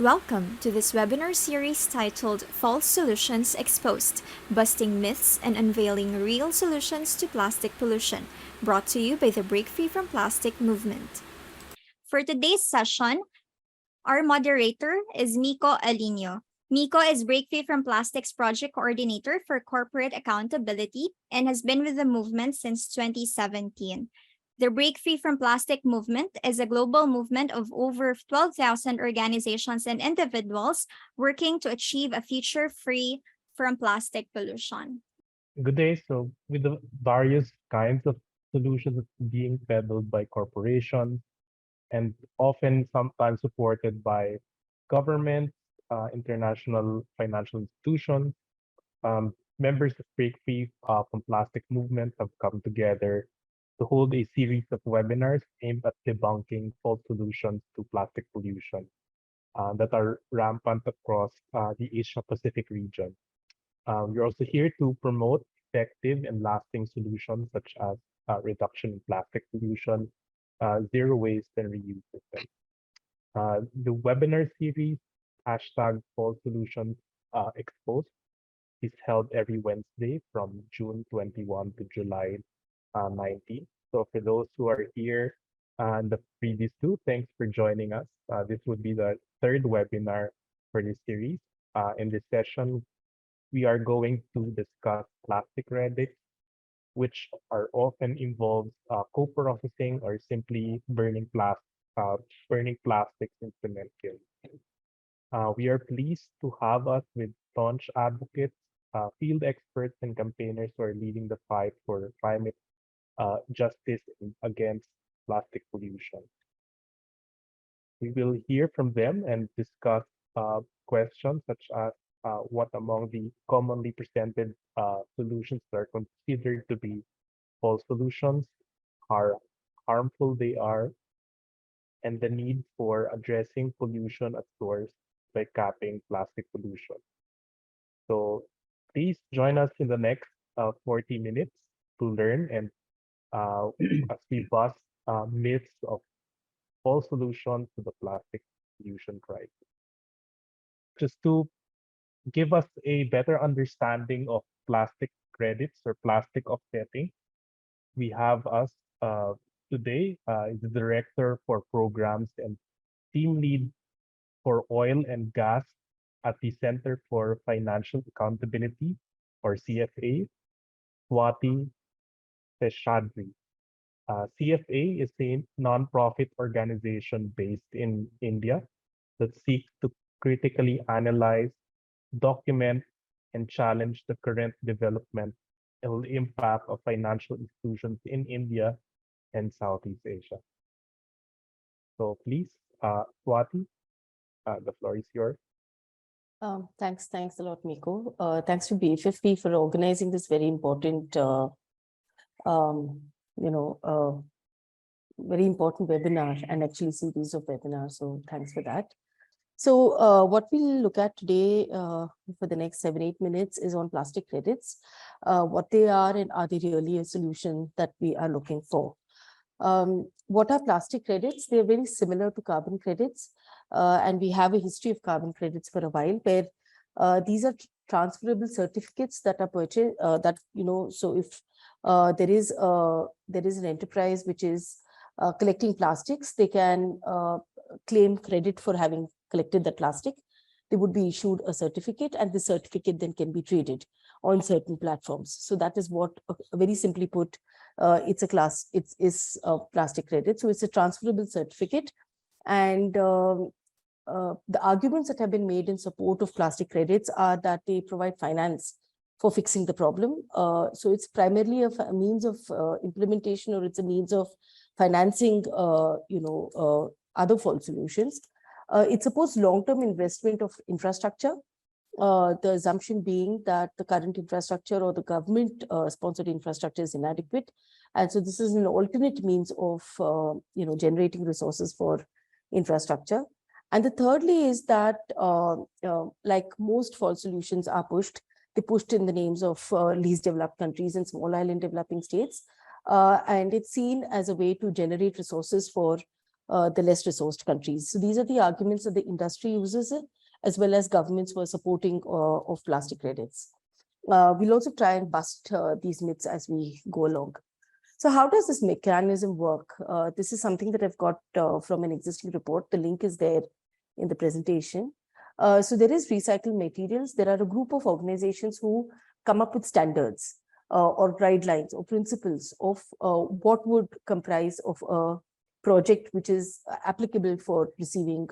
Welcome to this webinar series titled False Solutions Exposed, Busting Myths and Unveiling Real Solutions to Plastic Pollution, brought to you by the Break Free from Plastic movement. For today's session, our moderator is Miko Alino. Miko is Break Free from Plastics Project Coordinator for Corporate Accountability and has been with the movement since 2017. The Break Free from Plastic movement is a global movement of over 12,000 organizations and individuals working to achieve a future free from plastic pollution. Good day. So, with the various kinds of solutions being peddled by corporations and often sometimes supported by governments, international financial institutions, members of Break Free from Plastic movement have come together to hold a series of webinars aimed at debunking false solutions to plastic pollution that are rampant across the Asia Pacific region. We're also here to promote effective and lasting solutions such as reduction in plastic pollution, zero waste, and reuse systems. The webinar series, hashtag False Solutions Exposed, is held every Wednesday from June 21 to July 19. So for those who are here and the previous two, thanks for joining us. This would be the third webinar for this series. In this session, we are going to discuss plastic credits, which are often involves co-processing or simply burning plastics in cement kilns. We are pleased to have us with staunch advocates, field experts, and campaigners who are leading the fight for climate justice against plastic pollution. We will hear from them and discuss questions such as what among the commonly presented solutions that are considered to be false solutions, how harmful they are, and the need for addressing pollution at source by capping plastic pollution. So please join us in the next 40 minutes to learn and as we bust myths of false solutions to the plastic pollution crisis. Just to give us a better understanding of plastic credits or plastic offsetting, we have us today the Director for Programs and Team Lead for Oil and Gas at the Center for Financial Accountability, or CFA, Swathi Seshadri. CFA is a nonprofit organization based in India that seeks to critically analyze, document, and challenge the current development and impact of financial institutions in India and Southeast Asia. So please, Swathi, the floor is yours. Thanks a lot, Miko. Thanks to BFFP for organizing this very important, very important webinar and actually series of webinars. So thanks for that. So what we'll look at today for the next 7-8 minutes is on plastic credits, what they are and are they really a solution that we are looking for. What are plastic credits? They're very similar to carbon credits, and we have a history of carbon credits for a while, where these are transferable certificates that are purchased. So if there is an enterprise which is collecting plastics, they can claim credit for having collected that plastic. They would be issued a certificate, and the certificate then can be traded on certain platforms. So that is what, very simply put, it's a plastic credit. So it's a transferable certificate. And the arguments that have been made in support of plastic credits are that they provide finance for fixing the problem. So it's primarily a means of implementation, or it's a means of financing, other false solutions. It supports long-term investment of infrastructure, the assumption being that the current infrastructure or the government-sponsored infrastructure is inadequate. And so this is an alternate means of generating resources for infrastructure. And the thirdly is that, like most false solutions are they're pushed in the names of least developed countries and small island developing states. And it's seen as a way to generate resources for the less resourced countries. So these are the arguments that the industry uses, as well as governments were supporting of plastic credits. We'll also try and bust these myths as we go along. So how does this mechanism work? This is something that I've got from an existing report. The link is there in the presentation. So there is recycled materials. There are a group of organizations who come up with standards or guidelines or principles of what would comprise of a project which is applicable for receiving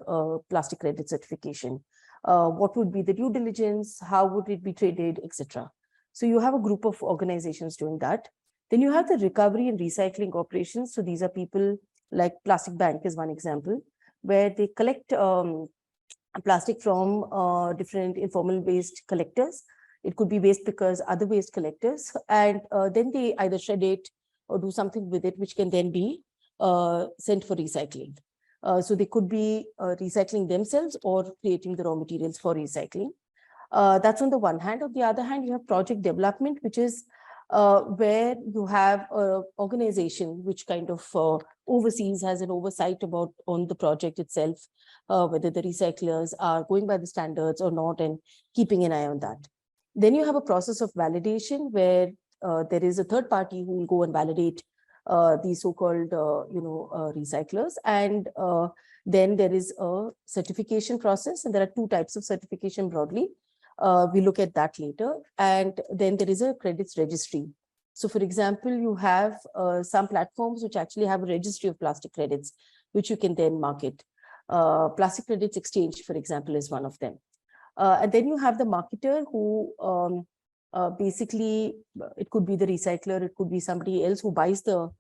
plastic credit certification. What would be the due diligence? How would it be traded, etc. So you have a group of organizations doing that. Then you have the recovery and recycling operations. So these are people like Plastic Bank is one example, where they collect plastic from different informal waste collectors. It could be waste pickers, other waste collectors, and then they either shred it or do something with it, which can then be sent for recycling. So they could be recycling themselves or creating the raw materials for recycling. That's on the one hand. On the other hand, you have project development, which is where you have an organization which kind of oversees, has an oversight about on the project itself, whether the recyclers are going by the standards or not, and keeping an eye on that. Then you have a process of validation where there is a third party who will go and validate the so-called recyclers, and then there is a certification process, and there are two types of certification broadly. We look at that later. And then there is a credits registry. So for example, you have some platforms which actually have a registry of plastic credits, which you can then market. Plastic Credits Exchange, for example, is one of them. And then you have the marketer who basically, it could be the recycler, it could be somebody else who buys the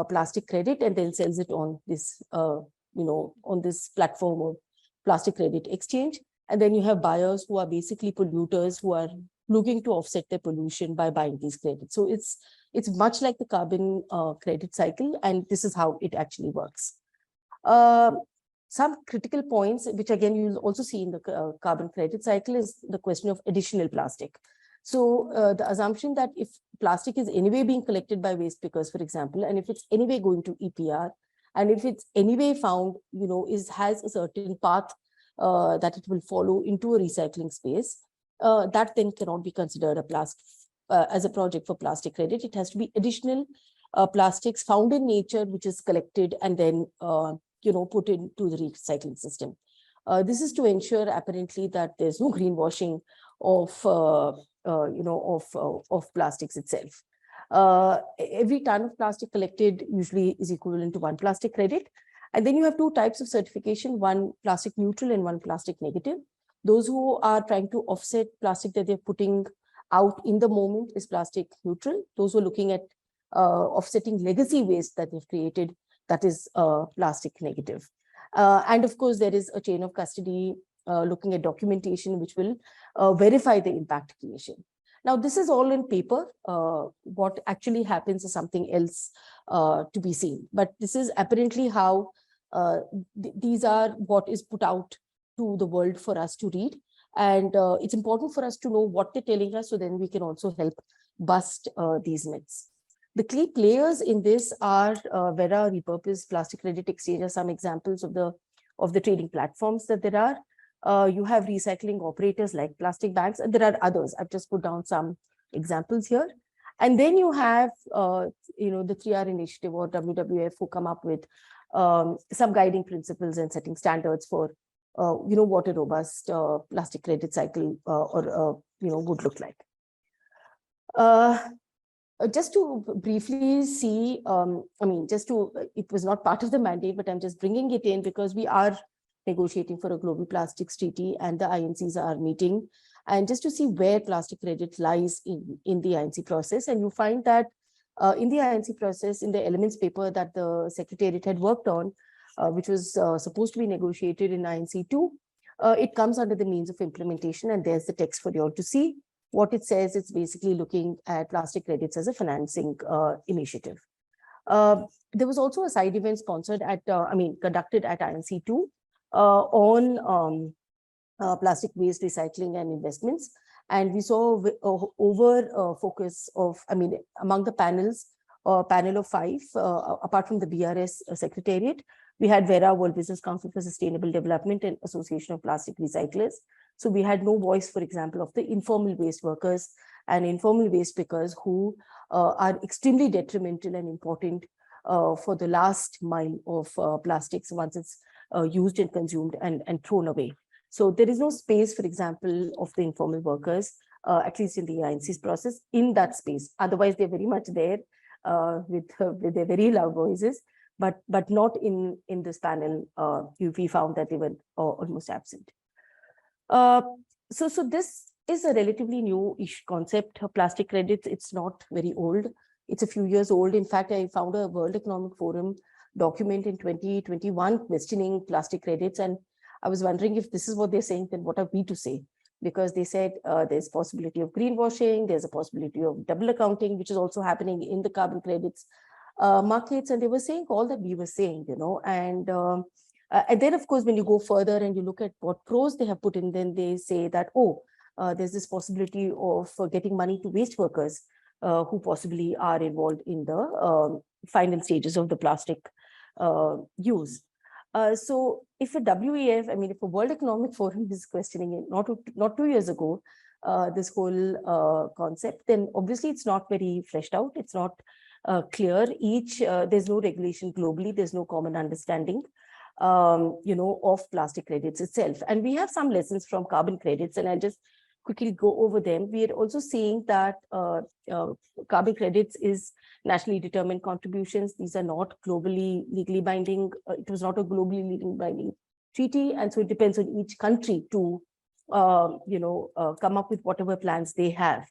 plastic credit and then sells it on this, on this platform of Plastic Credit Exchange. And then you have buyers who are basically polluters who are looking to offset their pollution by buying these credits. So it's much like the carbon credit cycle, and this is how it actually works. Some critical points, which again you'll also see in the carbon credit cycle, is the question of additional plastic. So the assumption that if plastic is anyway being collected by waste pickers, for example, and if it's anyway going to EPR, and if it's anyway found, has a certain path that it will follow into a recycling space, that then cannot be considered as a project for plastic credit. It has to be additional plastics found in nature, which is collected and then put into the recycling system. This is to ensure apparently that there's no greenwashing of plastics itself. Every ton of plastic collected usually is equivalent to one plastic credit. And then you have two types of certification, one plastic neutral and one plastic negative. Those who are trying to offset plastic that they're putting out in the moment is plastic neutral. Those who are looking at offsetting legacy waste that they've created, that is plastic negative. And of course, there is a chain of custody looking at documentation, which will verify the impact creation. Now, this is all in paper. What actually happens is something else to be seen. But this is apparently how these are what is put out to the world for us to read. And it's important for us to know what they're telling us, so then we can also help bust these myths. The key players in this are Vera, Repurpose, Plastic Credit Exchange are some examples of the trading platforms that there are. You have recycling operators like plastic bags, and there are others. I've just put down some examples here. And then you have, the 3R initiative or WWF who come up with some guiding principles and setting standards for, what a robust plastic credit cycle would look like. Just to briefly see, it was not part of the mandate, but I'm just bringing it in because we are negotiating for a global plastics treaty and the INCs are meeting, and just to see where plastic credit lies in the INC process. And you find that in the INC process, in the elements paper that the Secretariat had worked on, which was supposed to be negotiated in INC 2, it comes under the means of implementation, and there's the text for you all to see. What it says, it's basically looking at plastic credits as a financing initiative. There was also a side event sponsored conducted at INC 2 on plastic waste recycling and investments. And we saw focus of, among the panels, panel of 5, apart from the BRS Secretariat, We had VERA, World Business Council for Sustainable Development, and Association of Plastic Recyclers. So we had no voice, for example, of the informal waste workers and informal waste pickers who are extremely detrimental and important for the last mile of plastics once it's used and consumed and thrown away. So there is no space, for example, of the informal workers, at least in the INC's process, in that space. Otherwise, they're very much there with their very loud voices, but not in this panel. We found that they were almost absent. So this is a relatively new-ish concept of plastic credits. It's not very old. It's a few years old. In fact, I found a World Economic Forum document in 2021 questioning plastic credits. And I was wondering if this is what they're saying, then what are we to say? Because they said there's possibility of greenwashing, there's a possibility of double accounting, which is also happening in the carbon credits markets. And they were saying all that we were saying, and then, of course, when you go further and you look at what pros they have put in, then they say that, there's this possibility of getting money to waste workers who possibly are involved in the final stages of the plastic use. So if a WEF, if a World Economic Forum is questioning it, not 2 years ago, this whole concept, then obviously it's not very fleshed out. It's not clear. There's no regulation globally. There's no common understanding, of plastic credits itself. And we have some lessons from carbon credits, and I'll just quickly go over them. We are also seeing that carbon credits is nationally determined contributions. These are not globally legally binding. It was not a globally legally binding treaty. And so it depends on each country to, come up with whatever plans they have.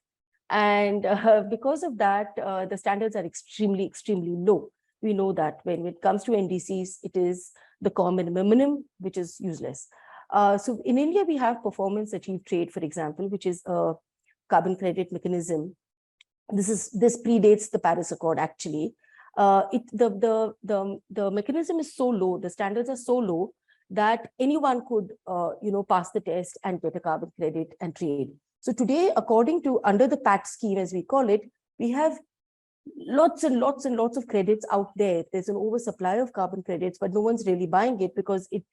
And because of that, the standards are extremely, extremely low. We know that when it comes to NDCs, it is the common minimum, which is useless. So in India, we have performance achieved trade, for example, which is a carbon credit mechanism. This predates the Paris Accord, actually. The mechanism is so low, the standards are so low that anyone could, pass the test and get a carbon credit and trade. So today, under the PAT scheme, as we call it, we have lots and lots and lots of credits out there. There's an oversupply of carbon credits, but no one's really buying it because it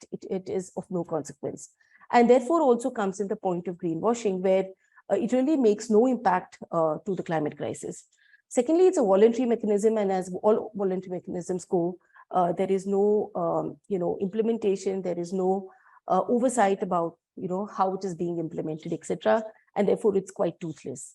is of no consequence. And therefore also comes in the point of greenwashing, where it really makes no impact to the climate crisis. Secondly, it's a voluntary mechanism, and as all voluntary mechanisms go, there is no implementation, there is no oversight about how it is being implemented, etc. And therefore it's quite toothless.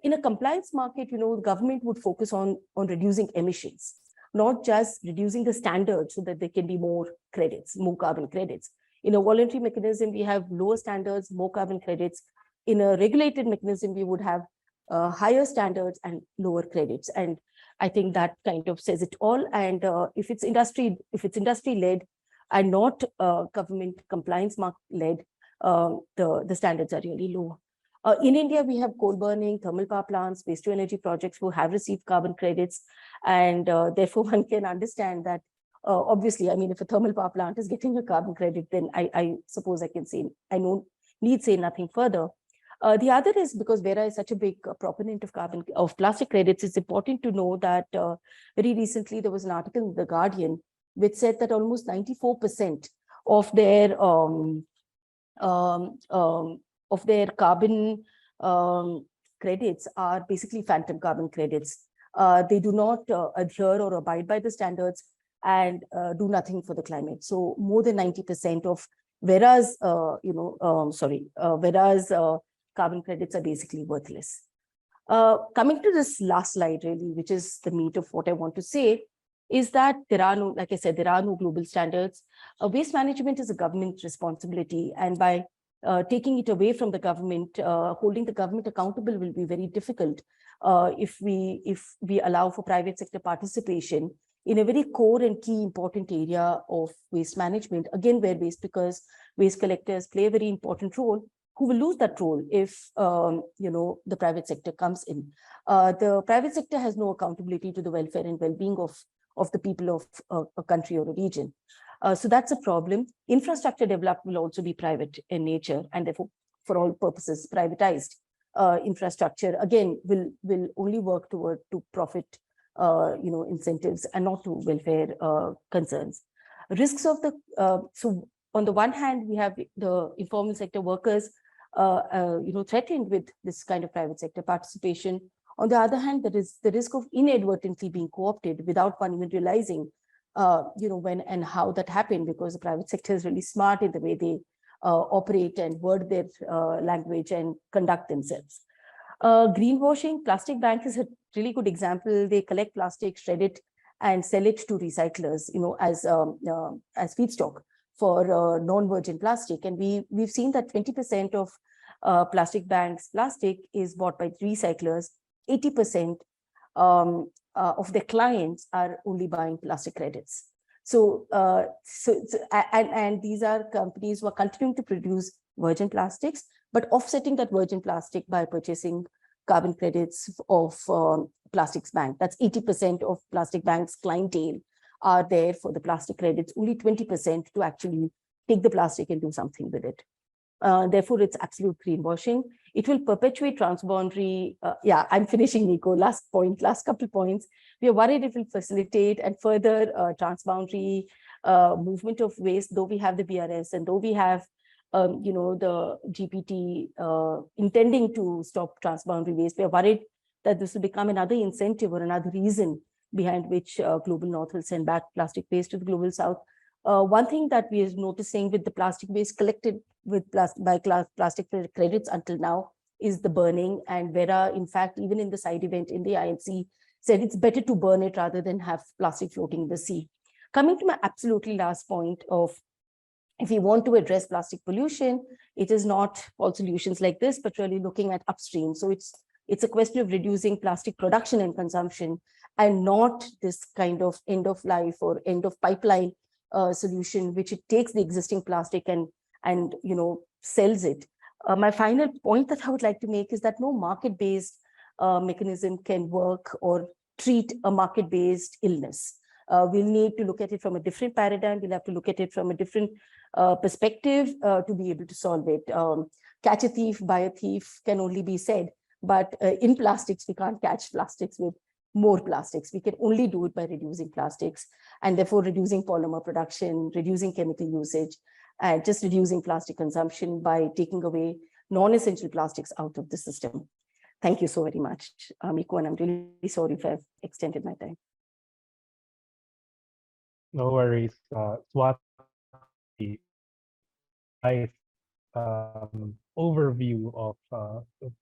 In a compliance market, the government would focus on reducing emissions, not just reducing the standards so that there can be more credits, more carbon credits. In a voluntary mechanism, we have lower standards, more carbon credits. In a regulated mechanism, we would have higher standards and lower credits. And I think that kind of says it all. And if it's industry-led and not government compliance market-led, the standards are really low. In India, we have coal burning, thermal power plants, waste to energy projects who have received carbon credits. And therefore, one can understand that, obviously, if a thermal power plant is getting a carbon credit, then I suppose I can say, need say nothing further. The other is because VERA is such a big proponent of plastic credits, it's important to know that very recently there was an article in The Guardian which said that almost 94% of their carbon credits are basically phantom carbon credits. They do not adhere or abide by the standards and do nothing for the climate. So more than 90% of VERA's carbon credits are basically worthless. Coming to this last slide, really, which is the meat of what I want to say, is that there are no global standards. Waste management is a government responsibility, and by taking it away from the government, holding the government accountable will be very difficult if we allow for private sector participation in a very core and key important area of waste management, again, where waste pickers, waste collectors play a very important role, who will lose that role if the private sector comes in. The private sector has no accountability to the welfare and well-being of the people of a country or a region. So that's a problem. Infrastructure development will also be private in nature, and therefore, for all purposes, privatized infrastructure again will only work to profit incentives and not to welfare concerns. Risks of the, so on the one hand, we have the informal sector workers, threatened with this kind of private sector participation. On the other hand, there is the risk of inadvertently being co-opted without one even realizing, when and how that happened, because the private sector is really smart in the way they operate and word their language and conduct themselves. Greenwashing, Plastic Bank is a really good example. They collect plastic, shred it, and sell it to recyclers, as feedstock for non-virgin plastic. And we've seen that 20% of Plastic Bank's plastic is bought by recyclers. 80% of their clients are only buying plastic credits. So, and these are companies who are continuing to produce virgin plastics, but offsetting that virgin plastic by purchasing carbon credits of Plastics Bank. That's 80% of Plastic Bank's clientele are there for the plastic credits, only 20% to actually take the plastic and do something with it. Therefore, it's absolute greenwashing. It will perpetuate transboundary. I'm finishing, Miko. Last couple points. We are worried it will facilitate and further transboundary movement of waste, though we have the BRS and though we have the GPT intending to stop transboundary waste. We are worried that this will become another incentive or another reason behind which global north will send back plastic waste to the global south. One thing that we are noticing with the plastic waste collected with plastic credits until now is the burning. And Vera, in fact, even in the side event in the INC, said it's better to burn it rather than have plastic floating in the sea. Coming to my absolutely last point of, if we want to address plastic pollution, it is not all solutions like this, but really looking at upstream. So it's a question of reducing plastic production and consumption, and not this kind of end of life or end of pipeline solution, which it takes the existing plastic and sells it. My final point that I would like to make is that no market-based mechanism can work or treat a market-based illness. We'll need to look at it from a different paradigm. We'll have to look at it from a different perspective to be able to solve it. Catch a thief, buy a thief can only be said, but in plastics, we can't catch plastics with more plastics. We can only do it by reducing plastics, and therefore reducing polymer production, reducing chemical usage, and just reducing plastic consumption by taking away non-essential plastics out of the system. Thank you so very much, Miko, and I'm really sorry if I've extended my time. No worries, Swathi. Nice overview of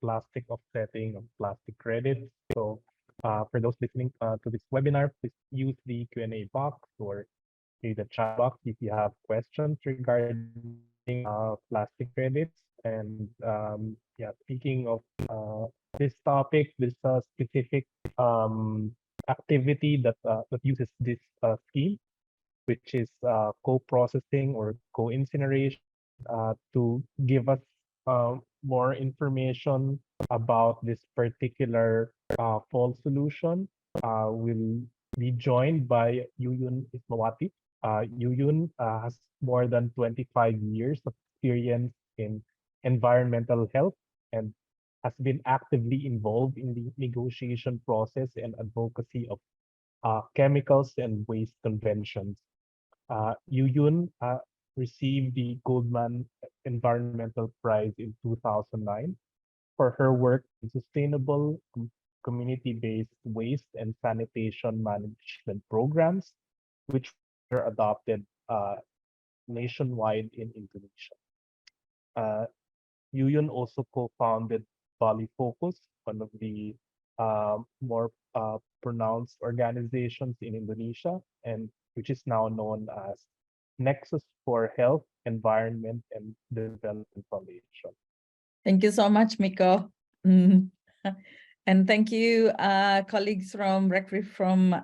plastic offsetting of plastic credits. So for those listening to this webinar, please use the Q&A box or the chat box if you have questions regarding plastic credits. And speaking of this topic, this specific activity that uses this scheme, which is co-processing or co-incineration, to give us more information about this particular fall solution. We'll be joined by Yuyun Ismawati. Yuyun has more than 25 years of experience in environmental health and has been actively involved in the negotiation process and advocacy of chemicals and waste conventions. Yuyun received the Goldman Environmental Prize in 2009 for her work in sustainable community-based waste and sanitation management programs, which were adopted nationwide in Indonesia. Yuyun also co-founded Bali Focus, one of the more pronounced organizations in Indonesia, and which is now known as Nexus for Health, Environment, and Development Foundation. Thank you so much, Miko. And thank you, colleagues from RECRE from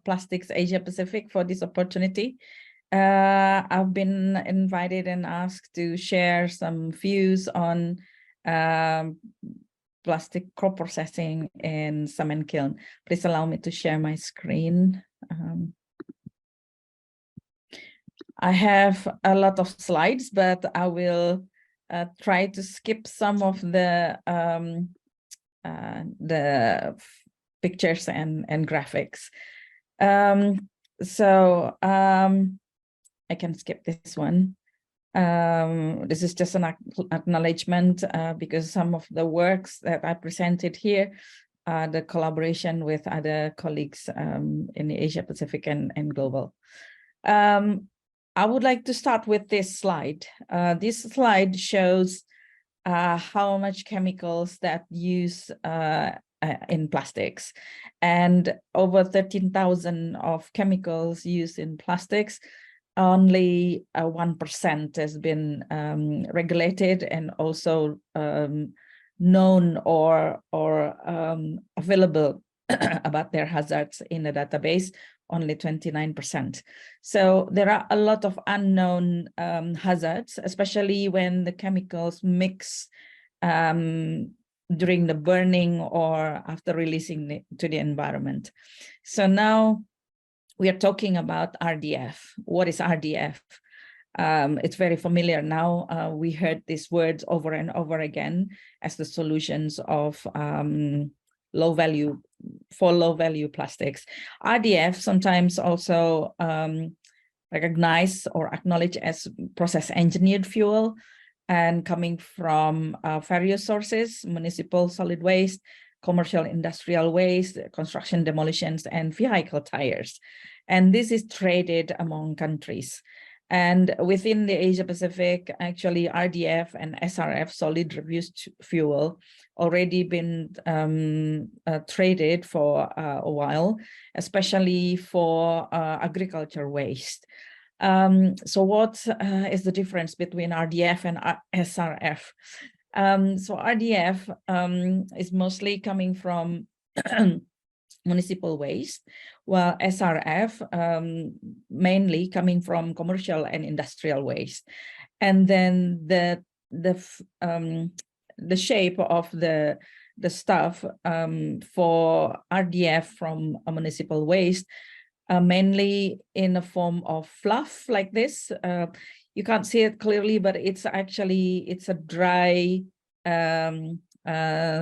Plastics Asia Pacific for this opportunity. I've been invited and asked to share some views on plastic co-processing in cement kiln. Please allow me to share my screen. I have a lot of slides, but I will try to skip some of the pictures and graphics. I can skip this one. This is just an acknowledgement because some of the works that I presented here are the collaboration with other colleagues in the Asia Pacific and global. I would like to start with this slide. This slide shows how much chemicals that use in plastics, and over 13,000 of chemicals used in plastics. Only 1% has been regulated and also known or available about their hazards in the database, only 29%. So there are a lot of unknown hazards, especially when the chemicals mix during the burning or after releasing to the environment. So now we are talking about RDF. What is RDF? It's very familiar now. We heard these words over and over again as the solutions of low value plastics. RDF sometimes also recognized or acknowledged as process engineered fuel, and coming from various sources: municipal solid waste, commercial industrial waste, construction demolitions, and vehicle tires. And this is traded among countries. And within the Asia Pacific, actually RDF and SRF, solid refuse fuel, already been traded for a while, especially for agriculture waste. So what is the difference between RDF and SRF? So RDF is mostly coming from municipal waste, while SRF mainly coming from commercial and industrial waste. And then the shape of the stuff for RDF from a municipal waste, mainly in the form of fluff like this. You can't see it clearly, but it's actually, it's a dry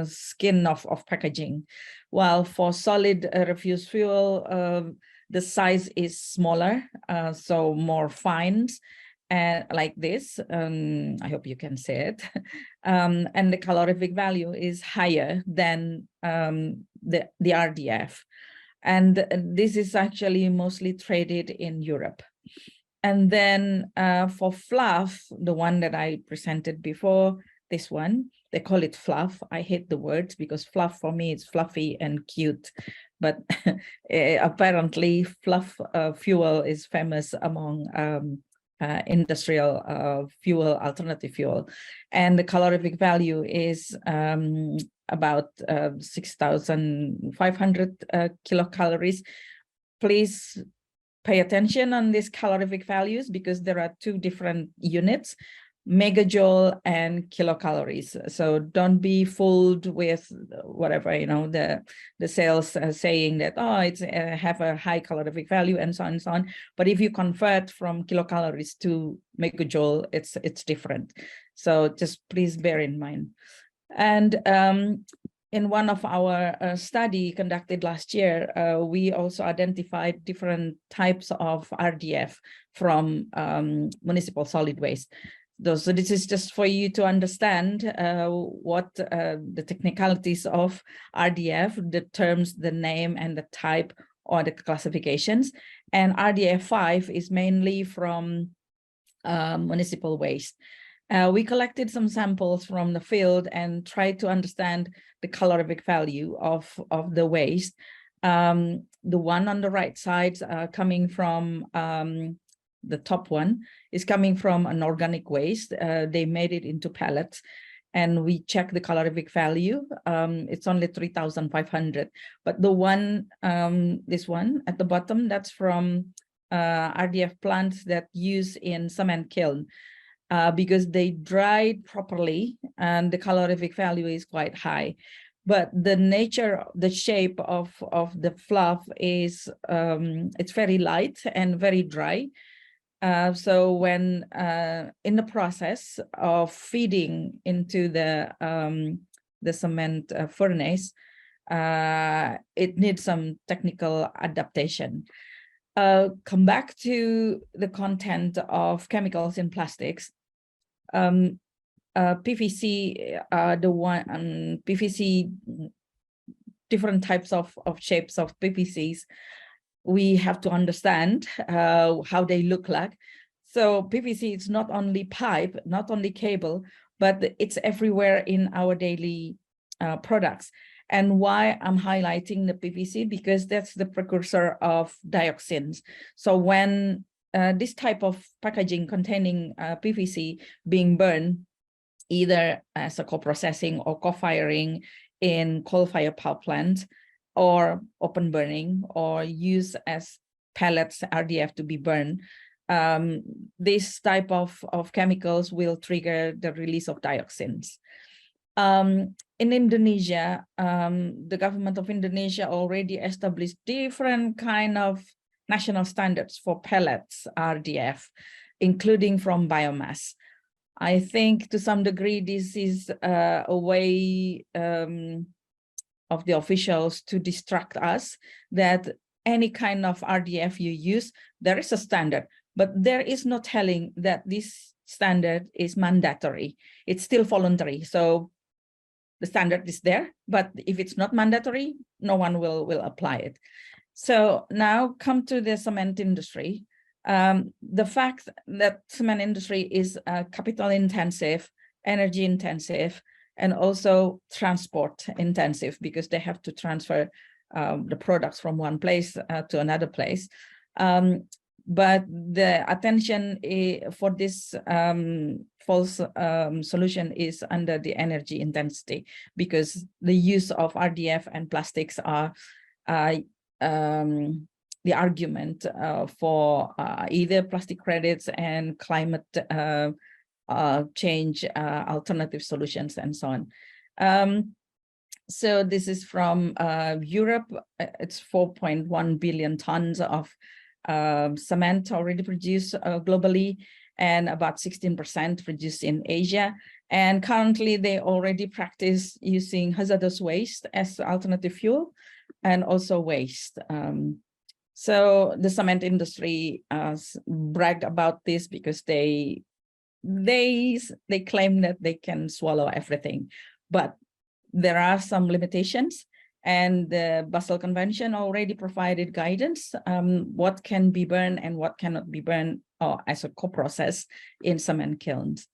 skin of packaging. While for solid refuse fuel, the size is smaller, so more fines, and like this. I hope you can see it. And the calorific value is higher than the RDF. And this is actually mostly traded in Europe. And then for fluff, the one that I presented before, this one, they call it fluff. I hate the words because fluff for me is fluffy and cute. But apparently fluff fuel is famous among industrial fuel, alternative fuel. And the calorific value is about 6,500 kilocalories. Please pay attention on these calorific values because there are two different units, megajoule and kilocalories. So don't be fooled with whatever, you know, the sales saying that, oh, it's have a high calorific value and so on and so on. But if you convert from kilocalories to megajoule, it's different. So just please bear in mind. And in one of our study conducted last year, we also identified different types of RDF from municipal solid waste. So this is just for you to understand what the technicalities of RDF, the terms, the name, and the type, or the classifications. And RDF5 is mainly from municipal waste. We collected some samples from the field and tried to understand the calorific value of the waste. The one on the right side coming from the top one is coming from an organic waste. They made it into pellets and we check the calorific value. It's only 3,500. But the one, this one at the bottom, that's from RDF plants that use in cement kiln. Because they dried properly and the calorific value is quite high. But the nature, the shape of the fluff is, it's very light and very dry. So when in the process of feeding into the cement furnace, it needs some technical adaptation. come back to the content of chemicals in plastics. PVC, PVC, different types of shapes of PVCs. We have to understand how they look like. So PVC is not only pipe, not only cable, but it's everywhere in our daily products. And why I'm highlighting the PVC, because that's the precursor of dioxins. So when this type of packaging containing PVC being burned, either as a co-processing or co-firing in coal-fired power plant, or open burning, or use as pellets, RDF, to be burned, this type of chemicals will trigger the release of dioxins. In Indonesia, the government of Indonesia already established different kind of national standards for pellets, RDF, including from biomass. I think to some degree, this is a way of the officials to distract us that any kind of RDF you use, there is a standard, but there is no telling that this standard is mandatory. It's still voluntary. So the standard is there, but if it's not mandatory, no one will apply it. So now come to the cement industry. The fact that cement industry is capital intensive, energy intensive, and also transport intensive, because they have to transfer the products from one place to another place. But the attention for this false solution is under the energy intensity, because the use of RDF and plastics are the argument for either plastic credits and climate change alternative solutions and so on. So this is from Europe. It's 4.1 billion tons of cement already produced globally, and about 16% produced in Asia. And currently they already practice using hazardous waste as alternative fuel, and also waste. So the cement industry bragged about this because they claim that they can swallow everything, but there are some limitations, and the Basel Convention already provided guidance what can be burned and what cannot be burned as a co-process in cement kilns.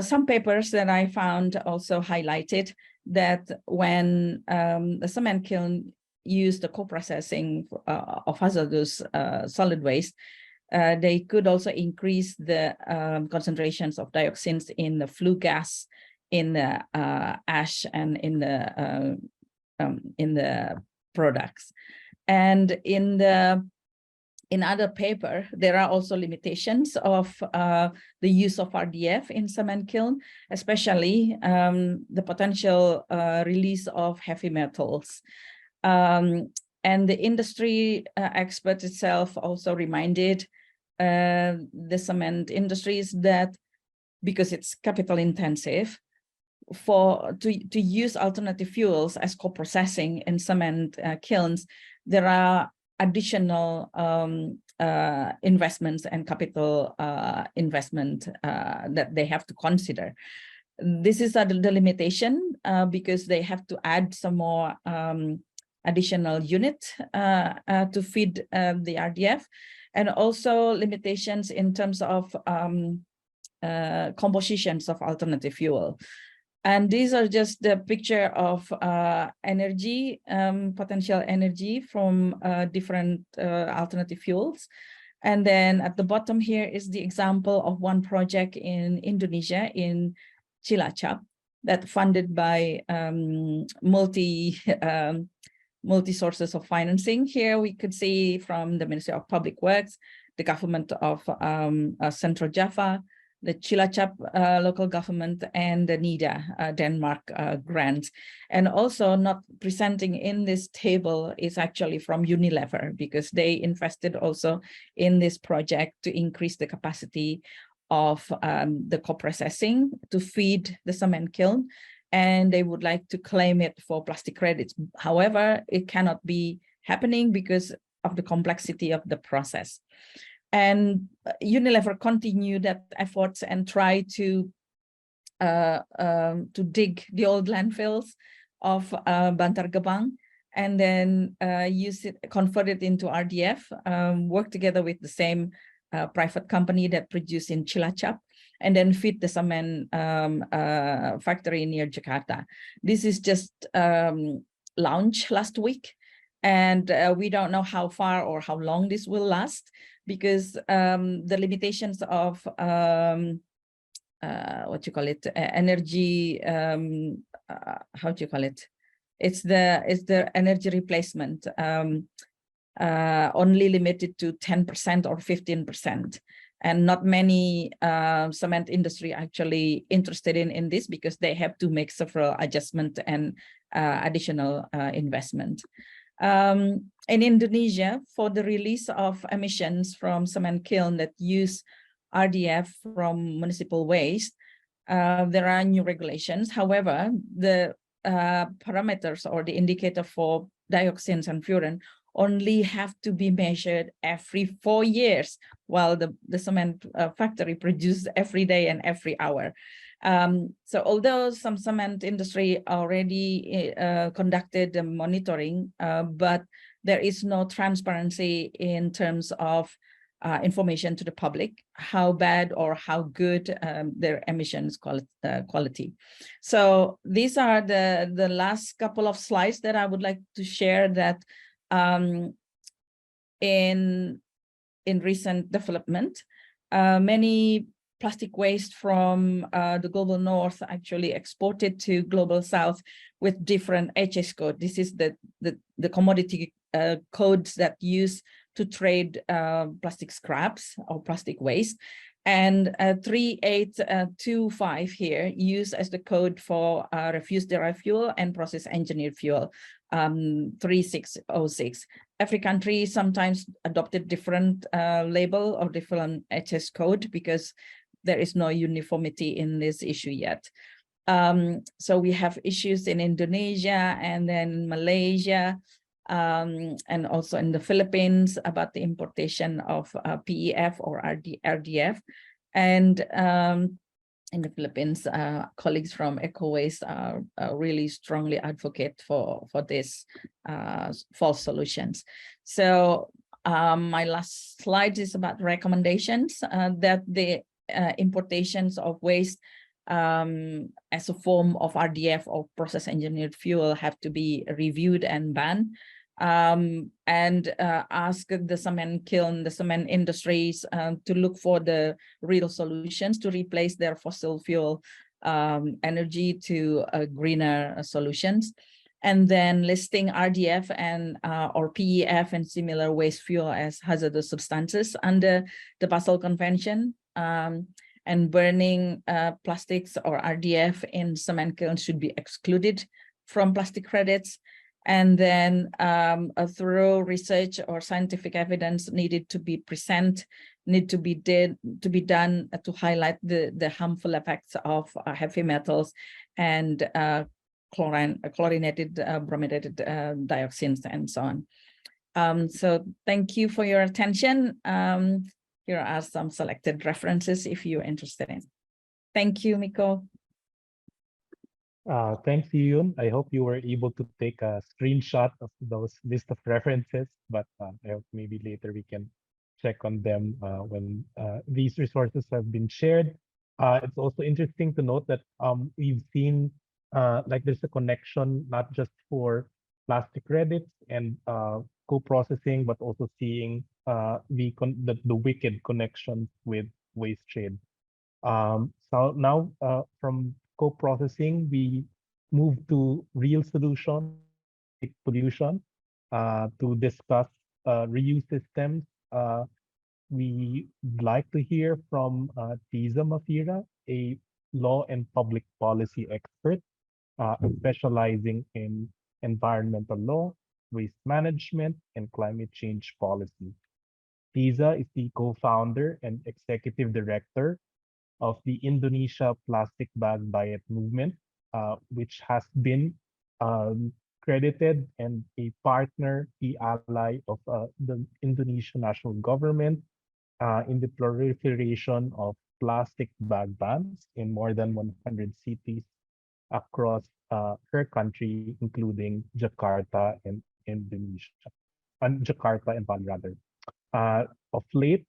Some papers that I found also highlighted that when the cement kiln used the co-processing of hazardous solid waste, they could also increase the concentrations of dioxins in the flue gas, in the ash, and in the products. And in other paper, there are also limitations of the use of RDF in cement kiln, especially the potential release of heavy metals. And the industry expert itself also reminded the cement industries that because it's capital intensive, to use alternative fuels as co-processing in cement kilns, there are additional investments and capital investment that they have to consider. This is the limitation because they have to add some more additional unit to feed the RDF, and also limitations in terms of compositions of alternative fuel. And these are just the picture of energy, potential energy from different alternative fuels. And then at the bottom here is the example of one project in Indonesia, in Cilacap, that funded by multi sources of financing. Here we could see from the Ministry of Public Works, the government of Central Java, the Cilacap local government, and the NIDA Denmark grant. And also not presenting in this table is actually from Unilever, because they invested also in this project to increase the capacity of the co-processing to feed the cement kiln, and they would like to claim it for plastic credits. However, it cannot be happening because the complexity of the process. And Unilever continue that efforts and try to dig the old landfills of Bantar Gebang, and then convert it into RDF, work together with the same private company that produce in Cilacap, and then feed the cement factory near Jakarta. This is just launched last week, and we don't know how far or how long this will last, because the limitations of what you call it, energy, how do you call it? It's the energy replacement, only limited to 10% or 15%. And not many cement industry actually interested in this, because they have to make several adjustment and additional investment. In Indonesia, for the release of emissions from cement kiln that use RDF from municipal waste, there are new regulations. However, the parameters or the indicator for dioxins and furan only have to be measured every 4 years, while the cement factory produces every day and every hour. So although some cement industry already conducted the monitoring, but there is no transparency in terms of information to the public, how bad or how good their emissions quality. So these are the last couple of slides that I would like to share, that in recent development, many plastic waste from the global north actually exported to global south with different HS code. This is the commodity codes that use to trade plastic scraps or plastic waste. And 3825 here used as the code for refuse-derived fuel and process-engineered fuel, 3606. Every country sometimes adopted different label or different HS code, because there is no uniformity in this issue yet. So we have issues in Indonesia and then Malaysia, and also in the Philippines about the importation of PEF or RDF. And in the Philippines, colleagues from Eco Waste are really strongly advocate for this false solutions. So my last slide is about recommendations that the importations of waste as a form of RDF or process engineered fuel have to be reviewed and banned, and ask the cement kiln, the cement industries to look for the real solutions to replace their fossil fuel energy to greener solutions. And then listing RDF and or PEF and similar waste fuel as hazardous substances under the Basel Convention. And burning plastics or RDF in cement kilns should be excluded from plastic credits. And then a thorough research or scientific evidence needed to be done to highlight the harmful effects of heavy metals and chlorinated, brominated dioxins and so on. So thank you for your attention. Here are some selected references if you're interested in. Thank you, Miko. Thanks, Yuyun. I hope you were able to take a screenshot of those list of references, but I hope maybe later we can check on them when these resources have been shared. It's also interesting to note that we've seen like there's a connection not just for plastic credits and co-processing, but also seeing the wicked connections with waste trade. So now from co-processing, we move to real solutions, pollution, to discuss reuse systems. We would like to hear from Tiza Mafira, a law and public policy expert specializing in environmental law, waste management, and climate change policy. Tiza is the co-founder and executive director of the Indonesia Plastic Bag Diet Movement, which has been credited and a partner, key ally of the Indonesian national government in the proliferation of plastic bag bans in more than 100 cities across her country, including Jakarta and Indonesia, and Jakarta and Bali rather. Of late,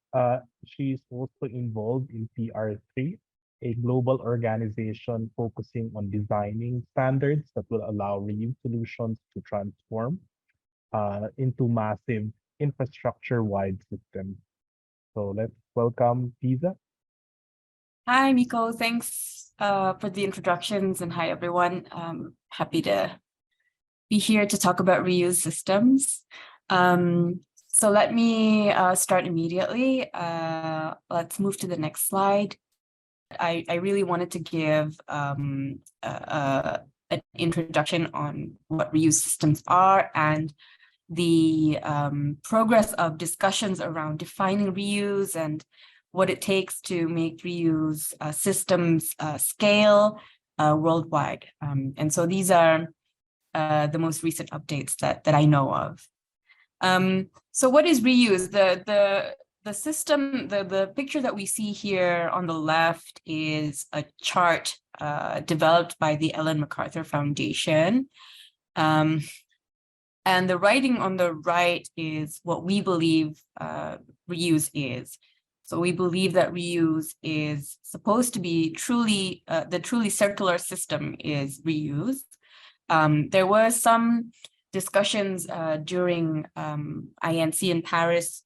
she's also involved in PR3, a global organization focusing on designing standards that will allow reuse solutions to transform into massive infrastructure-wide systems. So let's welcome Tiza. Hi, Miko. Thanks for the introductions, and hi, everyone. Happy to be here to talk about reuse systems. So let me start immediately. Let's move to the next slide. I really wanted to give an introduction on what reuse systems are and the progress of discussions around defining reuse and what it takes to make reuse systems scale worldwide. And so these are the most recent updates that I know of. So what is reuse? The system, the picture that we see here on the left is a chart developed by the Ellen MacArthur Foundation. And the writing on the right is what we believe reuse is. So we believe that reuse is supposed to be truly, the truly circular system is reuse. There was some discussions during INC in Paris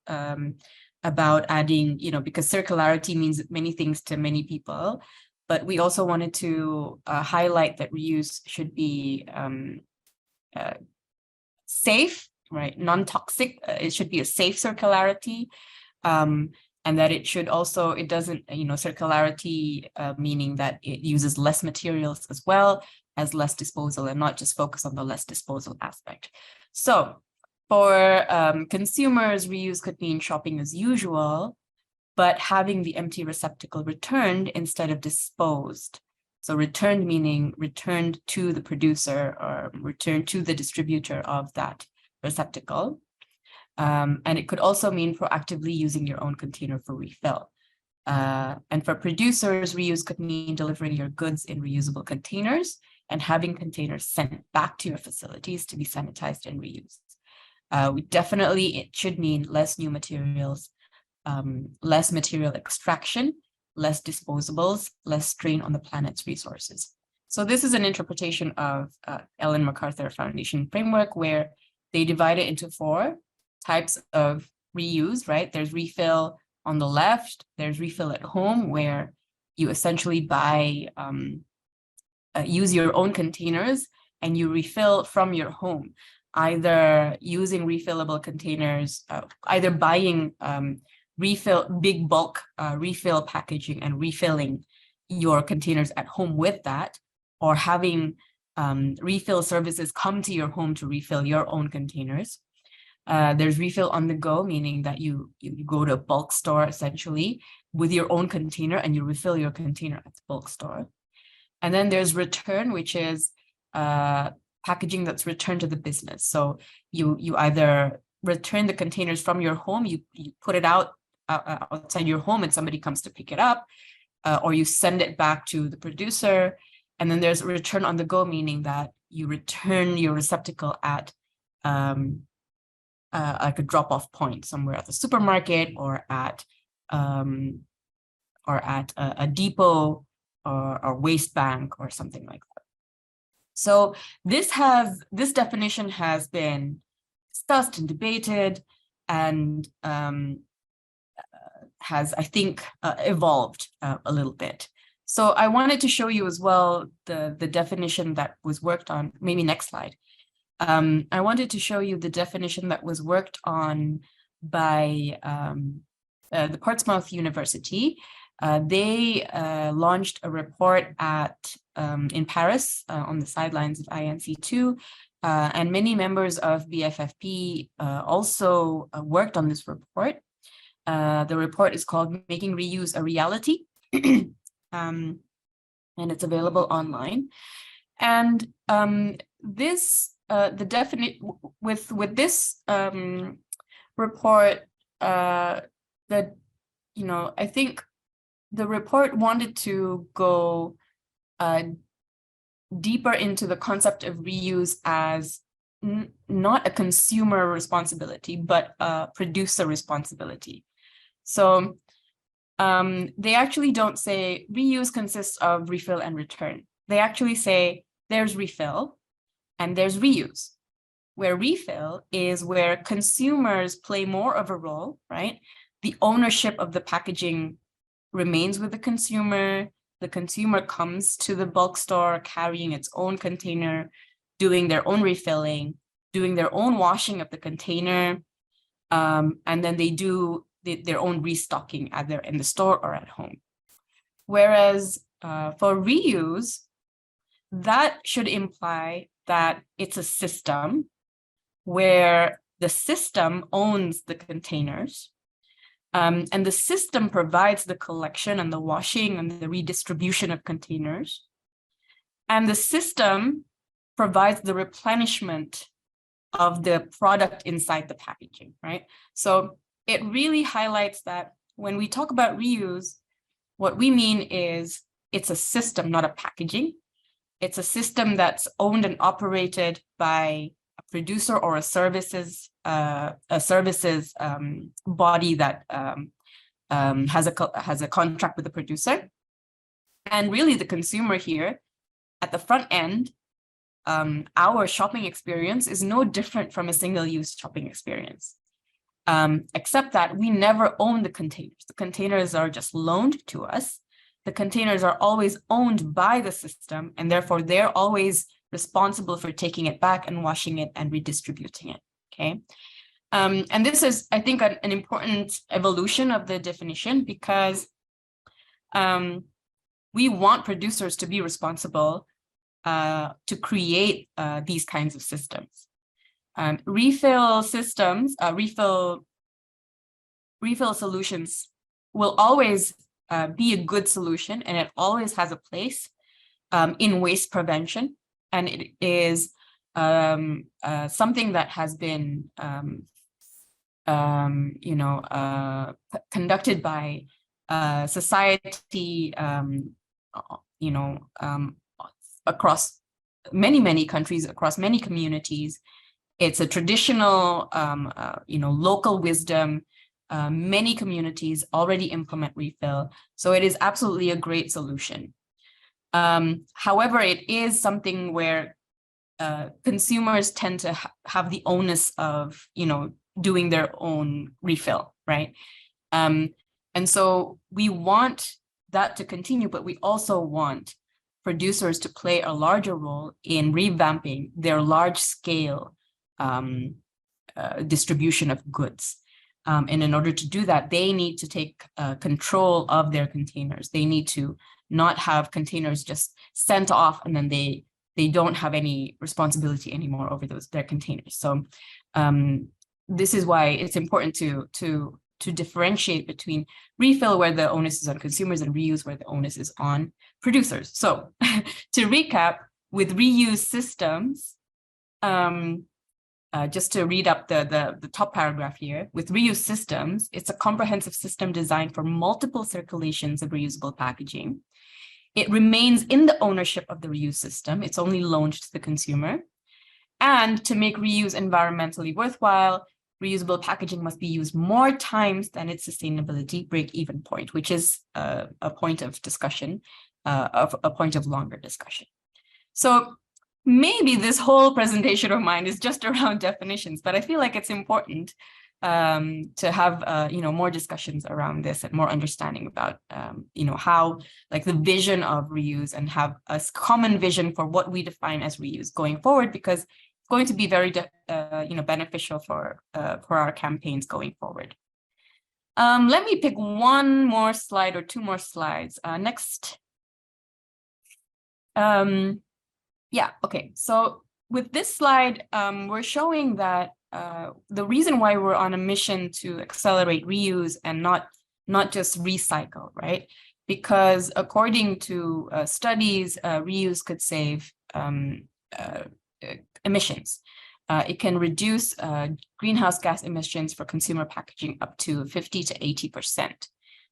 about adding, because circularity means many things to many people, but we also wanted to highlight that reuse should be safe, right? Non-toxic. It should be a safe circularity. And that it should also, it doesn't, circularity, meaning that it uses less materials as well as less disposal and not just focus on the less disposal aspect. So for consumers, reuse could mean shopping as usual, but having the empty receptacle returned instead of disposed. So returned meaning returned to the producer or returned to the distributor of that receptacle. And it could also mean proactively using your own container for refill. And for producers, reuse could mean delivering your goods in reusable containers and having containers sent back to your facilities to be sanitized and reused. It should mean less new materials, less material extraction, less disposables, less strain on the planet's resources. So this is an interpretation of Ellen MacArthur Foundation framework where they divide it into 4 types of reuse, right? There's refill on the left, there's refill at home where you essentially buy, use your own containers and you refill from your home, either using refillable containers, either buying big bulk refill packaging and refilling your containers at home with that, or having refill services come to your home to refill your own containers. There's refill on the go, meaning that you go to a bulk store essentially with your own container and you refill your container at the bulk store. And then there's return, which is packaging that's returned to the business. So you either return the containers from your home, you put it outside your home and somebody comes to pick it up, or you send it back to the producer. And then there's return on the go, meaning that you return your receptacle at like a drop-off point somewhere at the supermarket or at a depot or waste bank or something like that. So this definition has been discussed and debated and has, I think, evolved a little bit. So I wanted to show you as well the definition that was worked on. Maybe next slide. I wanted to show you the definition that was worked on by the Portsmouth University. They launched a report in Paris on the sidelines of INC2, and many members of BFFP also worked on this report. The report is called Making Reuse a Reality, and it's available online. And this the definite with this report, that I think the report wanted to go deeper into the concept of reuse as not a consumer responsibility, but a producer responsibility. So they actually don't say reuse consists of refill and return. They actually say there's refill and there's reuse, where refill is where consumers play more of a role, right? The ownership of the packaging remains with the consumer. The consumer comes to the bulk store carrying its own container, doing their own refilling, doing their own washing of the container, and then they do their own restocking either in the store or at home. Whereas for reuse, that should imply that it's a system where the system owns the containers, and the system provides the collection and the washing and the redistribution of containers. And the system provides the replenishment of the product inside the packaging, right? So it really highlights that when we talk about reuse, what we mean is it's a system, not a packaging. It's a system that's owned and operated by a producer or a services body that has a contract with the producer. And really the consumer here at the front end, our shopping experience is no different from a single-use shopping experience, except that we never own the containers. The containers are just loaned to us. The containers are always owned by the system, and therefore they're always responsible for taking it back and washing it and redistributing it, okay? And this is, I think, an important evolution of the definition, because we want producers to be responsible to create these kinds of systems. Refill systems, refill solutions will always be a good solution, and it always has a place in waste prevention. And it is something that has been, conducted by society, across many countries, across many communities. It's a traditional, local wisdom. Many communities already implement refill, so it is absolutely a great solution. However, it is something where consumers tend to have the onus of, doing their own refill, right? And so we want that to continue, but we also want producers to play a larger role in revamping their large-scale distribution of goods. And in order to do that, they need to take control of their containers. They need to not have containers just sent off and then they don't have any responsibility anymore over their containers. So this is why it's important to differentiate between refill, where the onus is on consumers, and reuse, where the onus is on producers. So to recap, with reuse systems, just to read up the top paragraph here, with reuse systems, it's a comprehensive system designed for multiple circulations of reusable packaging. It remains in the ownership of the reuse system. It's only loaned to the consumer. And to make reuse environmentally worthwhile, reusable packaging must be used more times than its sustainability break-even point, which is a point of discussion, a point of longer discussion. So maybe this whole presentation of mine is just around definitions, but I feel like it's important to have more discussions around this and more understanding about how, like, the vision of reuse, and have a common vision for what we define as reuse going forward, because it's going to be very beneficial for our campaigns going forward. Let me pick one more slide or two more slides. Next. Yeah, okay. So with this slide, we're showing that the reason why we're on a mission to accelerate reuse and not just recycle, right? Because according to studies, reuse could save emissions. It can reduce greenhouse gas emissions for consumer packaging up to 50 to 80%,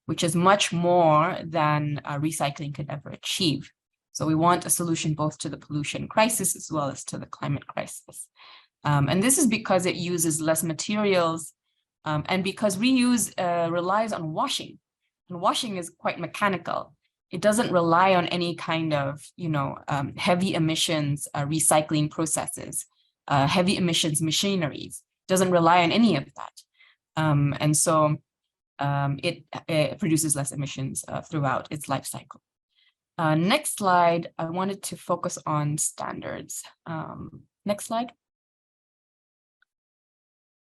which is much more than recycling could ever achieve. So we want a solution both to the pollution crisis as well as to the climate crisis. And this is because it uses less materials and because reuse relies on washing. And washing is quite mechanical. It doesn't rely on any kind of, heavy emissions recycling processes, heavy emissions machineries. It doesn't rely on any of that. And so it produces less emissions throughout its life cycle. Next slide, I wanted to focus on standards. Next slide.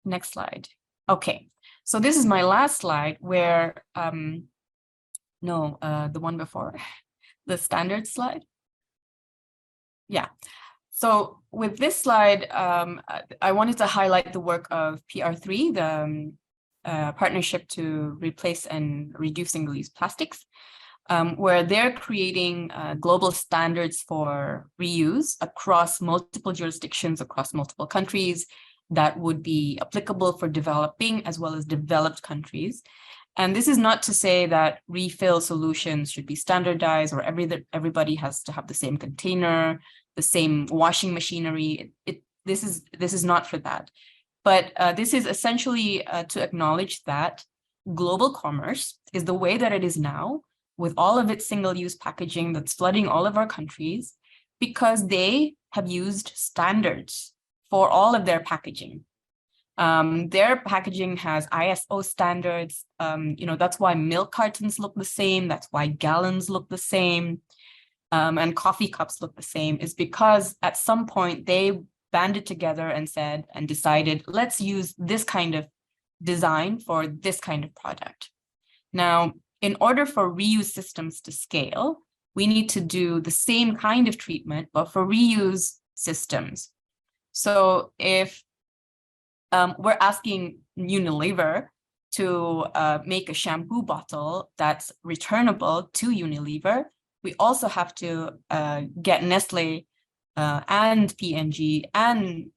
Next slide. Okay, so this is my last slide where, the one before, the standard slide. Yeah, so with this slide, I wanted to highlight the work of PR3, the partnership to replace and reduce single-use plastics, where they're creating global standards for reuse across multiple jurisdictions, across multiple countries that would be applicable for developing as well as developed countries. And this is not to say that refill solutions should be standardized or everybody has to have the same container, the same washing machinery. This is not for that. But this is essentially to acknowledge that global commerce is the way that it is now, with all of its single-use packaging that's flooding all of our countries, because they have used standards for all of their packaging. Their packaging has ISO standards. That's why milk cartons look the same. That's why gallons look the same. And coffee cups look the same, is because at some point they banded together and said and decided, let's use this kind of design for this kind of product. Now, in order for reuse systems to scale, we need to do the same kind of treatment, but for reuse systems. So if we're asking Unilever to make a shampoo bottle that's returnable to Unilever, we also have to get Nestle and P&G and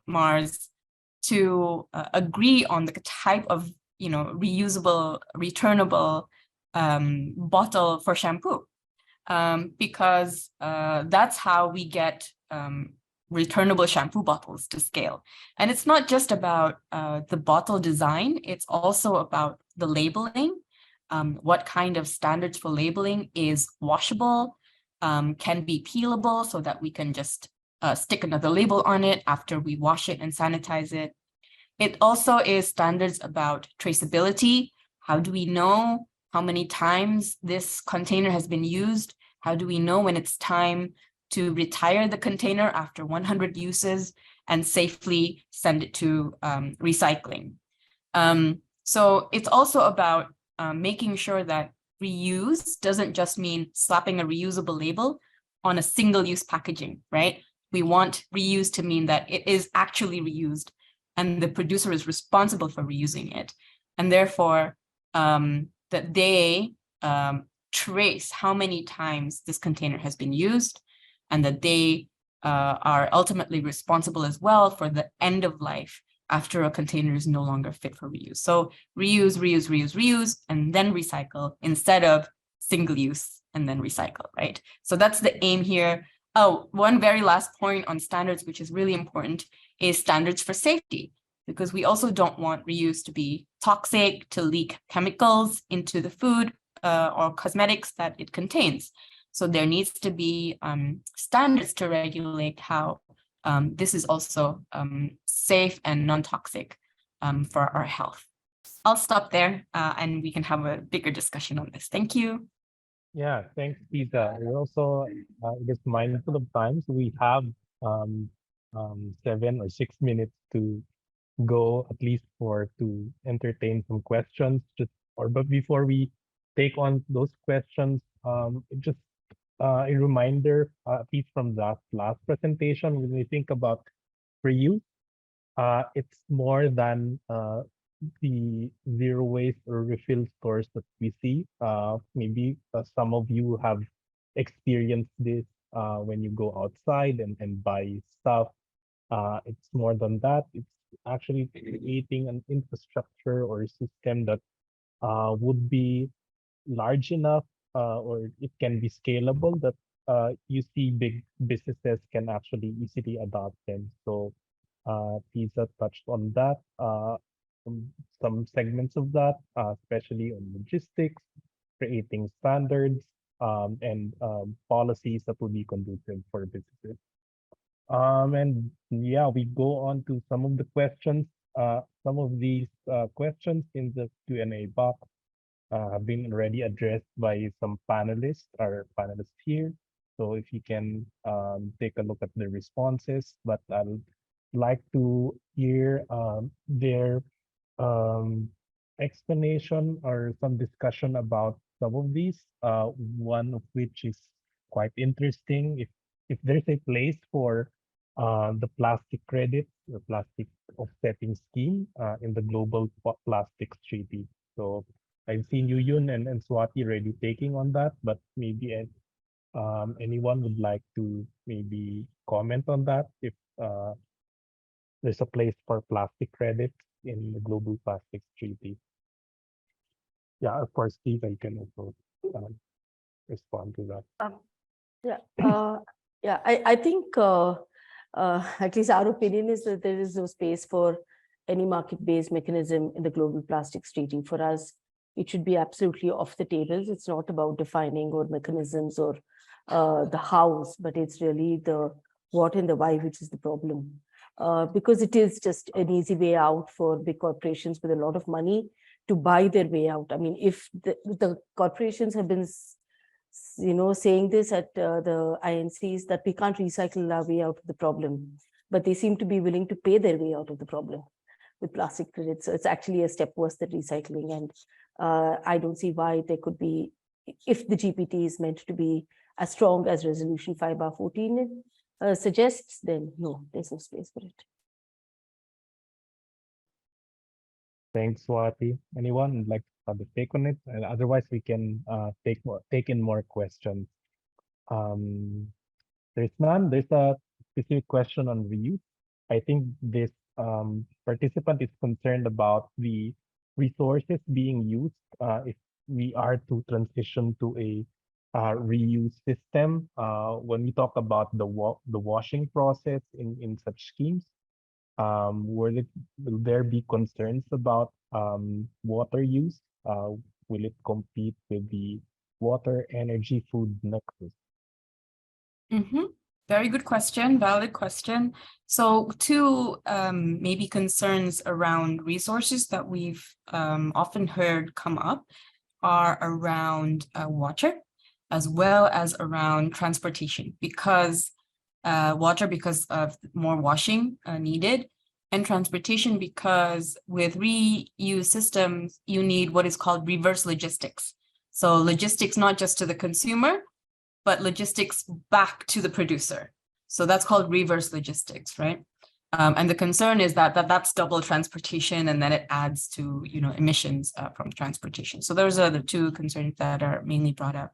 Mars to agree on the type of reusable, returnable bottle for shampoo, because that's how we get returnable shampoo bottles to scale. And it's not just about the bottle design, it's also about the labeling. What kind of standards for labeling is washable, can be peelable so that we can just stick another label on it after we wash it and sanitize it. It also is standards about traceability. How do we know how many times this container has been used? How do we know when it's time to retire the container after 100 uses and safely send it to recycling? So it's also about making sure that reuse doesn't just mean slapping a reusable label on a single-use packaging, right? We want reuse to mean that it is actually reused and the producer is responsible for reusing it. And therefore, that they trace how many times this container has been used, and that they are ultimately responsible as well for the end of life after a container is no longer fit for reuse. So reuse, reuse, reuse, reuse, and then recycle instead of single use and then recycle, right? So that's the aim here. Oh, one very last point on standards, which is really important, is standards for safety, because we also don't want reuse to be toxic, to leak chemicals into the food or cosmetics that it contains. So there needs to be standards to regulate how this is also safe and non-toxic for our health. I'll stop there and we can have a bigger discussion on this. Thank you. Yeah, thanks, Tiza. We're also just mindful of time, so we have 7 or 6 minutes to go, at least to entertain some questions. But before we take on those questions, just a reminder, at least from that last presentation, when we think about reuse, it's more than the zero waste or refill stores that we see. Maybe some of you have experienced this when you go outside and buy stuff. It's more than that. It's actually creating an infrastructure or a system that would be large enough or it can be scalable that you see big businesses can actually easily adopt them. So Tiza touched on that, some segments of that, especially on logistics, creating standards and policies that will be conducive for businesses. And yeah, we go on to some of the questions. Some of these questions in the Q&A box have been already addressed by some panelists, our panelists here. So if you can take a look at the responses, but I'd like to hear their um, explanation or some discussion about some of these. One of which is quite interesting. If there's a place for the plastic credits, the plastic offsetting scheme in the Global Plastics Treaty. So I've seen Yuyun and Swathi already taking on that, but maybe anyone would like to maybe comment on that if there's a place for plastic credits in the Global Plastics Treaty. Yeah, of course, Steve, I can also respond to that. I think at least our opinion is that there is no space for any market-based mechanism in the Global Plastics Treaty. For us, it should be absolutely off the tables. It's not about defining or mechanisms or the hows, but it's really the what and the why, which is the problem. Because it is just an easy way out for big corporations with a lot of money to buy their way out. I mean, if the corporations have been saying this at the INCs that we can't recycle our way out of the problem, but they seem to be willing to pay their way out of the problem with plastic credits. So it's actually a step worse than recycling. And I don't see why there could be, if the GPT is meant to be as strong as Resolution 5/14 suggests, then no, there's no space for it. Thanks, Swati. Anyone would like to have a take on it? And otherwise, we can take in more questions. There's none. There's a specific question on reuse. I think this participant is concerned about the resources being used if we are to transition to a reuse system. When we talk about the washing process in such schemes, will there be concerns about water use? Will it compete with the water, energy, food nexus? Very good question, valid question. So two maybe concerns around resources that we've often heard come up are around water as well as around transportation, because water because of more washing needed, and transportation because with reuse systems, you need what is called reverse logistics. So logistics not just to the consumer, but logistics back to the producer. So that's called reverse logistics, right? And the concern is that that's double transportation, and then it adds to emissions from transportation. So those are the two concerns that are mainly brought up.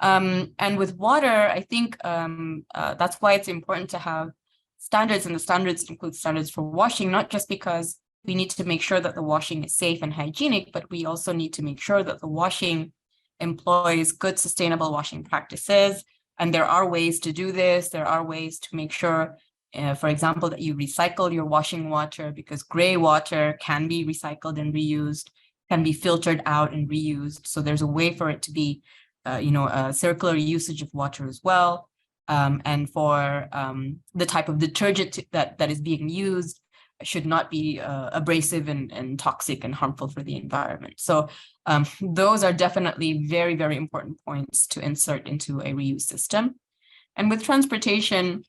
And with water, I think that's why it's important to have standards, and the standards include standards for washing, not just because we need to make sure that the washing is safe and hygienic, but we also need to make sure that the washing employs good sustainable washing practices. And there are ways to do this. There are ways to make sure, for example, that you recycle your washing water, because gray water can be recycled and reused, can be filtered out and reused. So there's a way for it to be a circular usage of water as well. And for the type of detergent that is being used should not be abrasive and toxic and harmful for the environment. So those are definitely very, very important points to insert into a reuse system. And with transportation,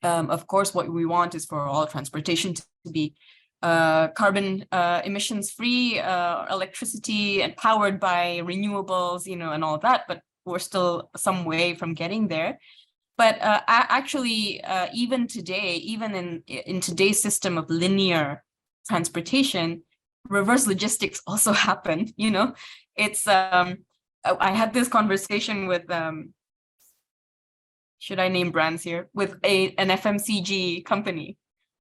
of course, what we want is for all transportation to be carbon emissions free, electricity and powered by renewables, and all that, but we're still some way from getting there. But actually, even today, even in today's system of linear transportation, reverse logistics also happen. It's I had this conversation with should I name brands here, with an FMCG company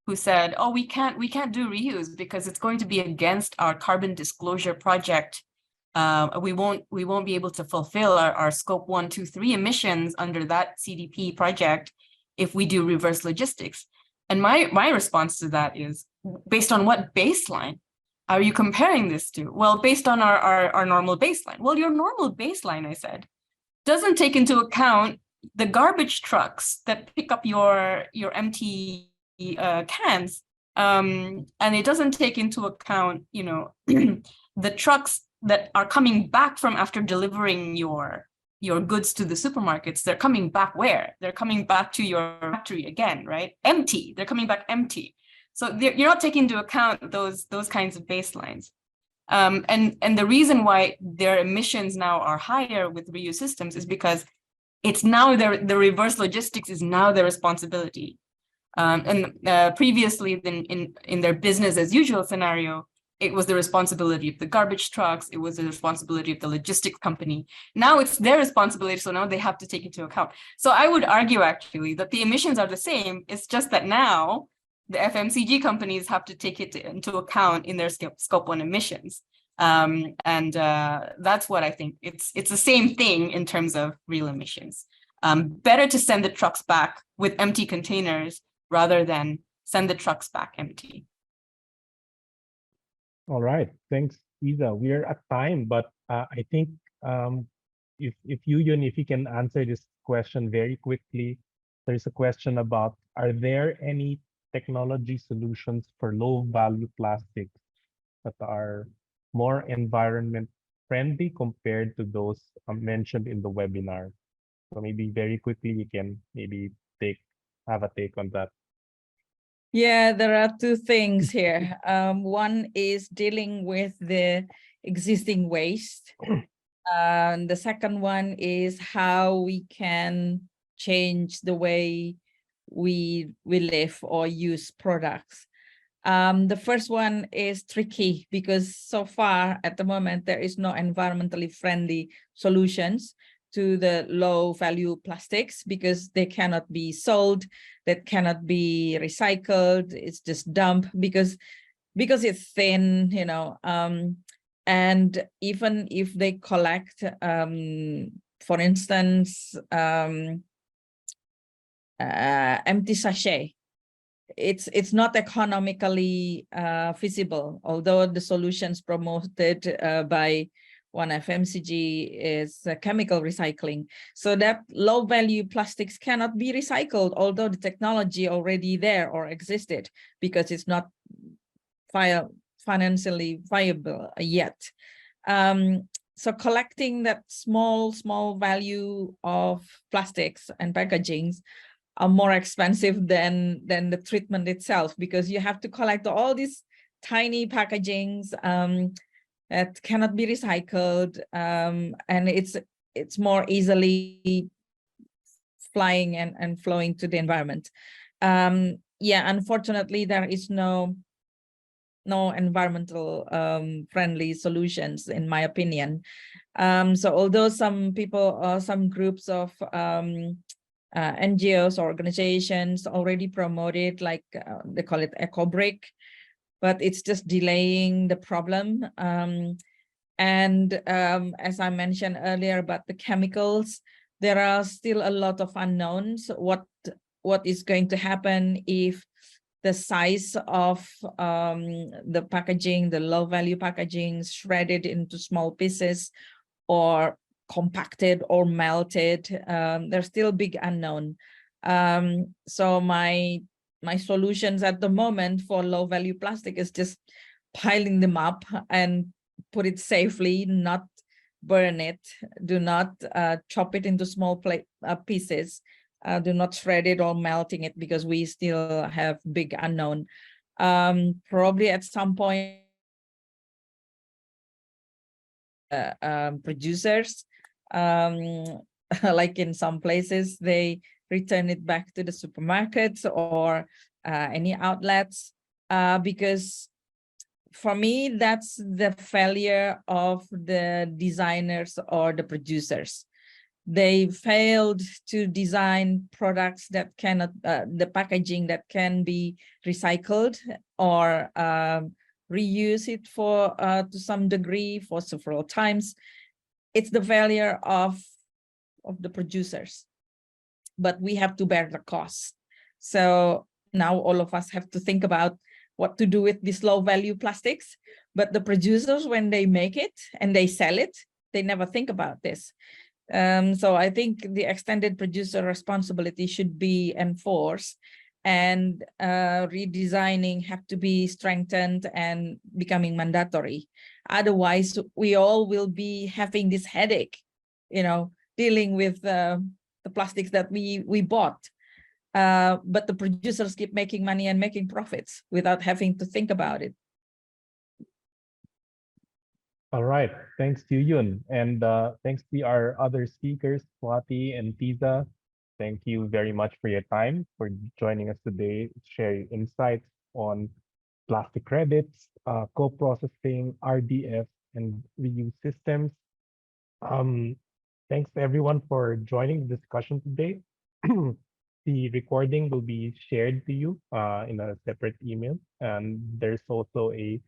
who said, oh, we can't do reuse because it's going to be against our carbon disclosure project. We won't be able to fulfill our scope 1, 2, 3 emissions under that CDP project if we do reverse logistics. And my response to that is, based on what baseline are you comparing this to? Well, based on our normal baseline. Well, your normal baseline, I said, doesn't take into account the garbage trucks that pick up your empty cans, and it doesn't take into account, you know, the trucks that are coming back from after delivering your goods to the supermarkets. They're coming back where? They're coming back to your factory again, right? Empty. They're coming back empty. So you're not taking into account those kinds of baselines. And the reason why their emissions now are higher with reuse systems is because it's now the reverse logistics is now their responsibility. And previously in their business as usual scenario, it was the responsibility of the garbage trucks. It was the responsibility of the logistics company. Now it's their responsibility. So now they have to take into account. So I would argue actually that the emissions are the same. It's just that now the FMCG companies have to take it into account in their scope 1 emissions. And that's what I think. It's the same thing in terms of real emissions. Better to send the trucks back with empty containers rather than send the trucks back empty. All right, thanks, Tiza. We are at time, but I think if Yuyun, if you can answer this question very quickly. There's a question about, are there any technology solutions for low value plastics that are more environment friendly compared to those mentioned in the webinar? So maybe very quickly you can maybe have a take on that. Yeah, there are two things here. One is dealing with the existing waste. And the second one is how we can change the way we live or use products. The first one is tricky because so far at the moment, there is no environmentally friendly solutions to the low value plastics because they cannot be sold, that cannot be recycled. It's just dumped because it's thin, you know, and even if they collect, for instance, empty sachet, it's not economically feasible, although the solutions promoted by one FMCG is chemical recycling. So that low value plastics cannot be recycled, although the technology already there or existed, because it's not financially viable yet. So collecting that small value of plastics and packagings are more expensive than the treatment itself, because you have to collect all these tiny packagings that cannot be recycled, and it's more easily flying and flowing to the environment. Yeah, unfortunately, there is no environmental friendly solutions, in my opinion. So although some people or some groups of NGOs or organizations already promoted, like they call it eco brick, but it's just delaying the problem. And as I mentioned earlier about the chemicals, there are still a lot of unknowns. What is going to happen if the size of the packaging, the low value packaging, shredded into small pieces or compacted or melted? There's still a big unknown. So my solutions at the moment for low value plastic is just piling them up and put it safely, not burn it, do not chop it into small pieces, do not shred it or melting it, because we still have big unknown. Probably at some point, producers, like in some places, they return it back to the supermarkets or any outlets, because for me, that's the failure of the designers or the producers. They failed to design products that cannot, the packaging that can be recycled or reuse it for to some degree for several times. It's the failure of the producers, but we have to bear the cost. So now all of us have to think about what to do with these low value plastics, but the producers, when they make it and they sell it, they never think about this. So I think the extended producer responsibility should be enforced, and redesigning have to be strengthened and becoming mandatory. Otherwise, we all will be having this headache, dealing with the plastics that we bought. But the producers keep making money and making profits without having to think about it. All right, thanks to Yuyun, and thanks to our other speakers, Swathi and Tiza. Thank you very much for your time, for joining us today, sharing insights on plastic credits, co-processing, RDF, and reuse systems. Thanks to everyone for joining the discussion today. The recording will be shared to you in a separate email, and there's also a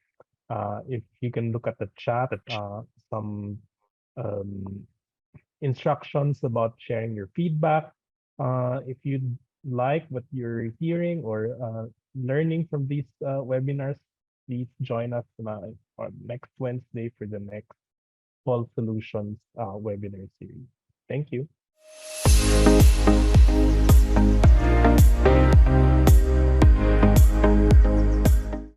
if you can look at the chat, some instructions about sharing your feedback. If you like what you're hearing or learning from these webinars, please join us on next Wednesday for the next Fall Solutions webinar series. Thank you.